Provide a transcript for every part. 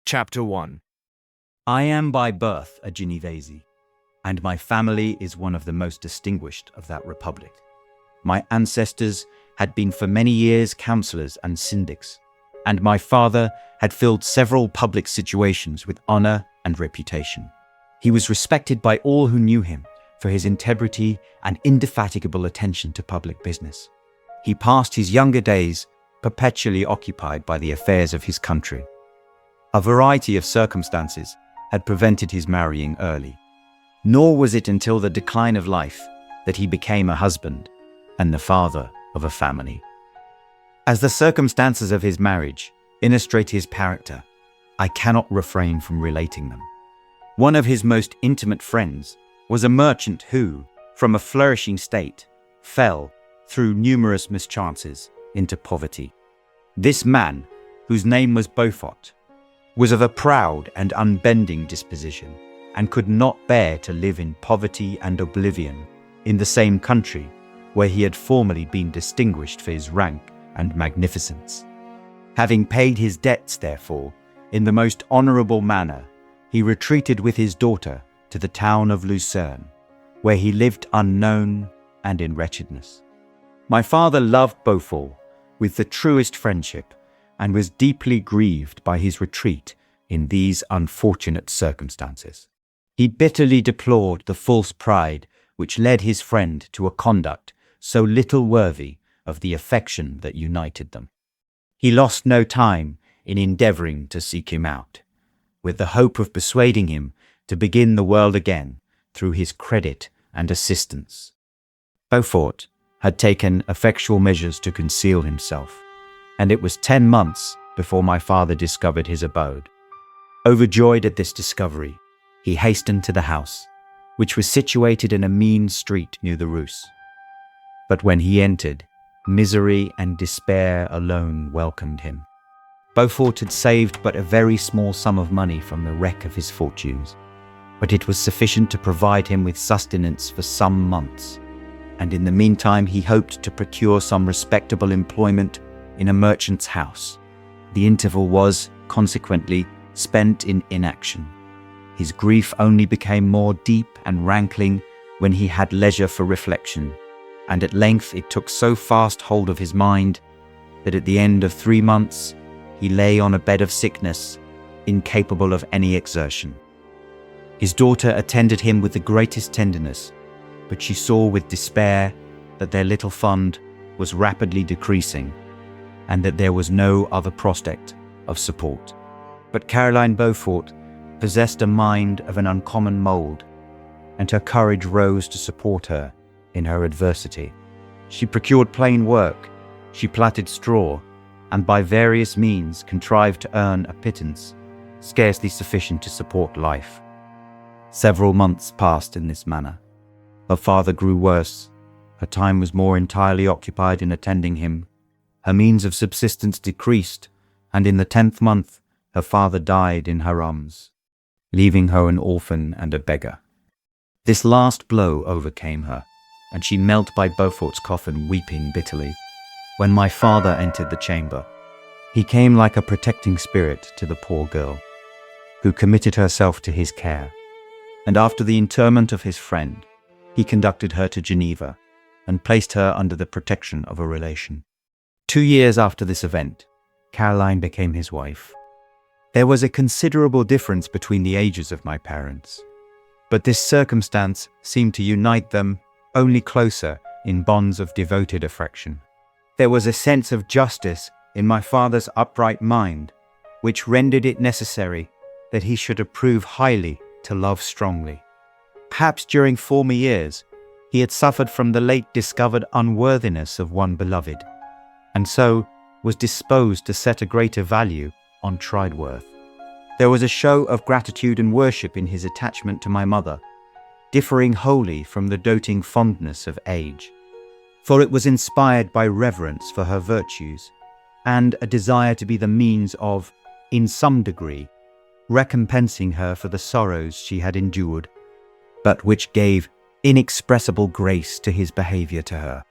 Chapter 1. I am by birth a Genevese, and my family is one of the most distinguished of that republic. My ancestors had been for many years councillors and syndics, and my father had filled several public situations with honour and reputation. He was respected by all who knew him for his integrity and indefatigable attention to public business. He passed his younger days perpetually occupied by the affairs of his country. A variety of circumstances had prevented his marrying early, nor was it until the decline of life that he became a husband and the father of a family. As the circumstances of his marriage illustrate his character, I cannot refrain from relating them. One of his most intimate friends was a merchant who, from a flourishing state, fell, through numerous mischances, into poverty. This man, whose name was Beaufort, was of a proud and unbending disposition, and could not bear to live in poverty and oblivion in the same country where he had formerly been distinguished for his rank and magnificence. Having paid his debts, therefore, in the most honourable manner, he retreated with his daughter to the town of Lucerne, where he lived unknown and in wretchedness. My father loved Beaufort with the truest friendship, and was deeply grieved by his retreat in these unfortunate circumstances. He bitterly deplored the false pride which led his friend to a conduct so little worthy of the affection that united them. He lost no time in endeavouring to seek him out, with the hope of persuading him to begin the world again through his credit and assistance. Beaufort had taken effectual measures to conceal himself, and it was 10 months before my father discovered his abode. Overjoyed at this discovery, he hastened to the house, which was situated in a mean street near the Rus. But when he entered, misery and despair alone welcomed him. Beaufort had saved but a very small sum of money from the wreck of his fortunes, but it was sufficient to provide him with sustenance for some months, and in the meantime he hoped to procure some respectable employment in a merchant's house. The interval was, consequently, spent in inaction. His grief only became more deep and rankling when he had leisure for reflection, and at length it took so fast hold of his mind that at the end of 3 months he lay on a bed of sickness, incapable of any exertion. His daughter attended him with the greatest tenderness, but she saw with despair that their little fund was rapidly decreasing, and that there was no other prospect of support. But Caroline Beaufort possessed a mind of an uncommon mould, and her courage rose to support her in her adversity. She procured plain work, she plaited straw, and by various means contrived to earn a pittance, scarcely sufficient to support life. Several months passed in this manner. Her father grew worse, her time was more entirely occupied in attending him. Her means of subsistence decreased, and in the 10th month her father died in her arms, leaving her an orphan and a beggar. This last blow overcame her, and she knelt by Beaufort's coffin weeping bitterly. When my father entered the chamber, he came like a protecting spirit to the poor girl, who committed herself to his care, and after the interment of his friend, he conducted her to Geneva and placed her under the protection of a relation. 2 years after this event, Caroline became his wife. There was a considerable difference between the ages of my parents, but this circumstance seemed to unite them only closer in bonds of devoted affection. There was a sense of justice in my father's upright mind, which rendered it necessary that he should approve highly to love strongly. Perhaps during former years, he had suffered from the late discovered unworthiness of one beloved, and so was disposed to set a greater value on tried worth. There was a show of gratitude and worship in his attachment to my mother, differing wholly from the doting fondness of age, for it was inspired by reverence for her virtues, and a desire to be the means of, in some degree, recompensing her for the sorrows she had endured, but which gave inexpressible grace to his behaviour to her.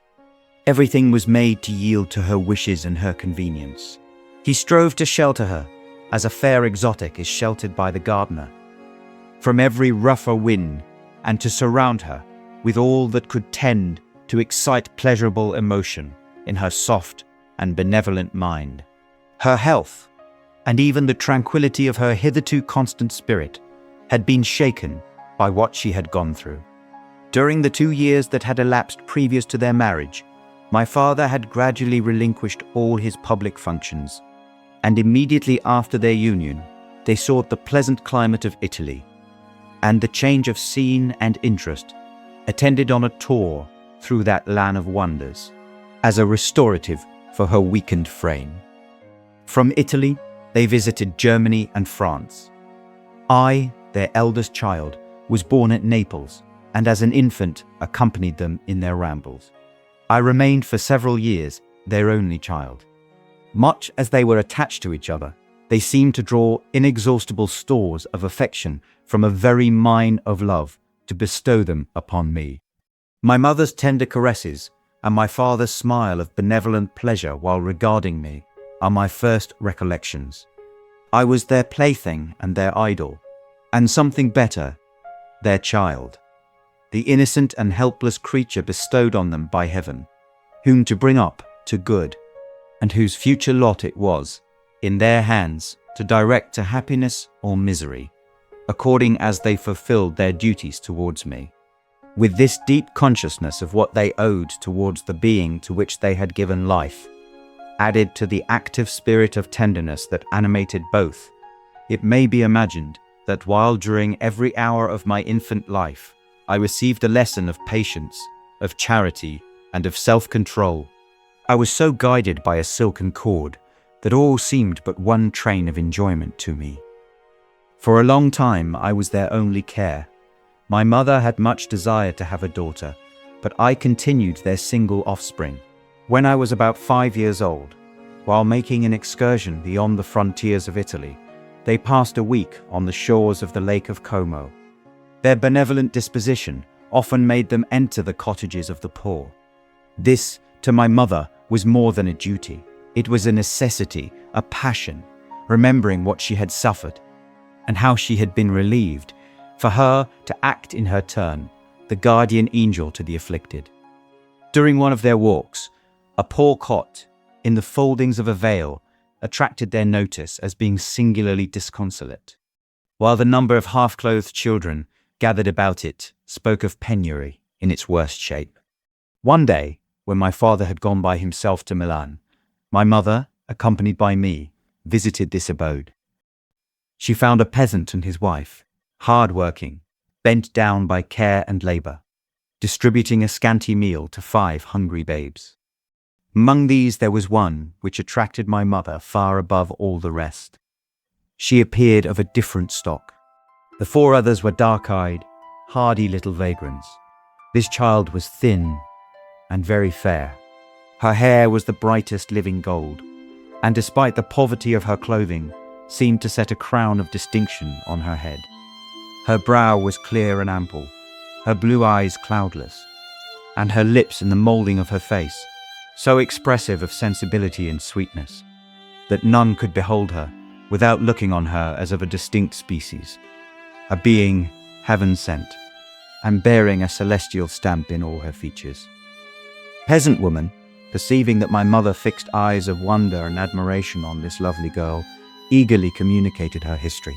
Everything was made to yield to her wishes and her convenience. He strove to shelter her, as a fair exotic is sheltered by the gardener, from every rougher wind, and to surround her with all that could tend to excite pleasurable emotion in her soft and benevolent mind. Her health, and even the tranquility of her hitherto constant spirit, had been shaken by what she had gone through. During the 2 years that had elapsed previous to their marriage, my father had gradually relinquished all his public functions, and immediately after their union, they sought the pleasant climate of Italy, and the change of scene and interest, attended on a tour through that land of wonders, as a restorative for her weakened frame. From Italy, they visited Germany and France. I, their eldest child, was born at Naples, and as an infant accompanied them in their rambles. I remained for several years their only child. Much as they were attached to each other, they seemed to draw inexhaustible stores of affection from a very mine of love to bestow them upon me. My mother's tender caresses and my father's smile of benevolent pleasure while regarding me are my first recollections. I was their plaything and their idol, and something better, their child, the innocent and helpless creature bestowed on them by heaven, whom to bring up to good, and whose future lot it was, in their hands, to direct to happiness or misery, according as they fulfilled their duties towards me. With this deep consciousness of what they owed towards the being to which they had given life, added to the active spirit of tenderness that animated both, it may be imagined that while during every hour of my infant life I received a lesson of patience, of charity, and of self-control, I was so guided by a silken cord that all seemed but one train of enjoyment to me. For a long time I was their only care. My mother had much desire to have a daughter, but I continued their single offspring. When I was about 5 years old, while making an excursion beyond the frontiers of Italy, they passed a week on the shores of the Lake of Como. Their benevolent disposition often made them enter the cottages of the poor. This, to my mother, was more than a duty. It was a necessity, a passion, remembering what she had suffered and how she had been relieved, for her to act in her turn, the guardian angel to the afflicted. During one of their walks, a poor cot, in the foldings of a veil, attracted their notice as being singularly disconsolate, while the number of half-clothed children gathered about it spoke of penury in its worst shape. One day, when my father had gone by himself to Milan, my mother, accompanied by me, visited this abode. She found a peasant and his wife, hard-working, bent down by care and labour, distributing a scanty meal to 5 hungry babes. Among these there was one which attracted my mother far above all the rest. She appeared of a different stock. The 4 others were dark-eyed, hardy little vagrants. This child was thin and very fair. Her hair was the brightest living gold, and despite the poverty of her clothing, seemed to set a crown of distinction on her head. Her brow was clear and ample, her blue eyes cloudless, and her lips in the moulding of her face, so expressive of sensibility and sweetness, that none could behold her without looking on her as of a distinct species, a being heaven-sent, and bearing a celestial stamp in all her features. Peasant woman, perceiving that my mother fixed eyes of wonder and admiration on this lovely girl, eagerly communicated her history.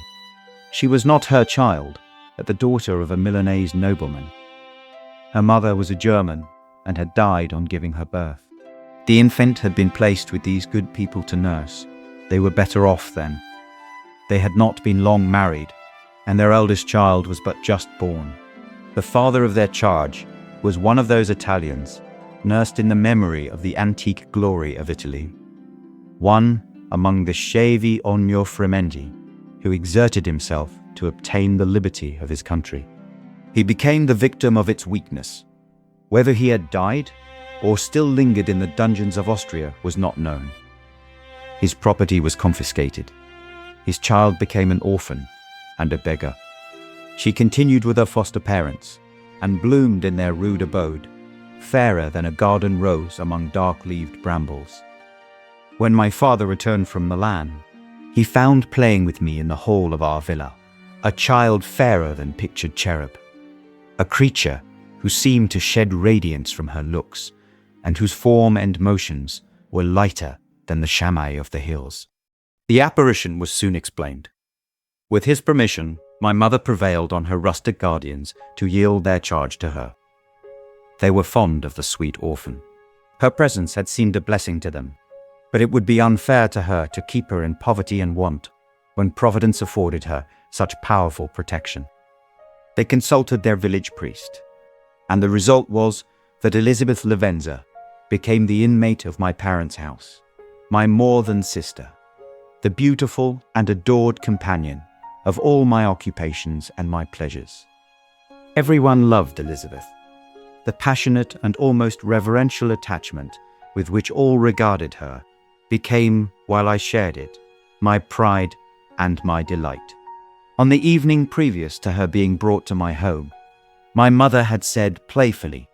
She was not her child, but the daughter of a Milanese nobleman. Her mother was a German and had died on giving her birth. The infant had been placed with these good people to nurse. They were better off then. They had not been long married, and their eldest child was but just born. The father of their charge was one of those Italians, nursed in the memory of the antique glory of Italy. One among the scevi ogni fremendi, who exerted himself to obtain the liberty of his country. He became the victim of its weakness. Whether he had died or still lingered in the dungeons of Austria was not known. His property was confiscated. His child became an orphan and a beggar. She continued with her foster parents and bloomed in their rude abode, fairer than a garden rose among dark-leaved brambles. When my father returned from Milan, he found playing with me in the hall of our villa, a child fairer than pictured cherub, a creature who seemed to shed radiance from her looks, and whose form and motions were lighter than the chamois of the hills. The apparition was soon explained. With his permission, my mother prevailed on her rustic guardians to yield their charge to her. They were fond of the sweet orphan. Her presence had seemed a blessing to them, but it would be unfair to her to keep her in poverty and want when Providence afforded her such powerful protection. They consulted their village priest, and the result was that Elizabeth Lavenza became the inmate of my parents' house, my more than sister, the beautiful and adored companion of all my occupations and my pleasures. Everyone loved Elizabeth. The passionate and almost reverential attachment with which all regarded her became, while I shared it, my pride and my delight. On the evening previous to her being brought to my home, my mother had said playfully,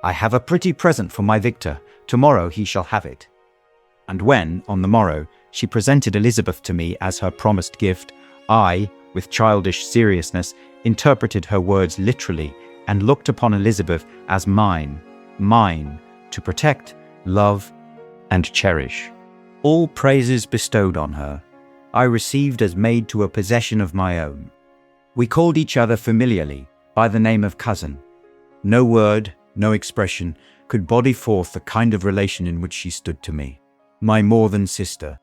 "I have a pretty present for my Victor. Tomorrow he shall have it." And when, on the morrow, she presented Elizabeth to me as her promised gift, I, with childish seriousness, interpreted her words literally and looked upon Elizabeth as mine, to protect, love, and cherish. All praises bestowed on her, I received as made to a possession of my own. We called each other familiarly by the name of cousin. No word, no expression could body forth the kind of relation in which she stood to me, my more than sister,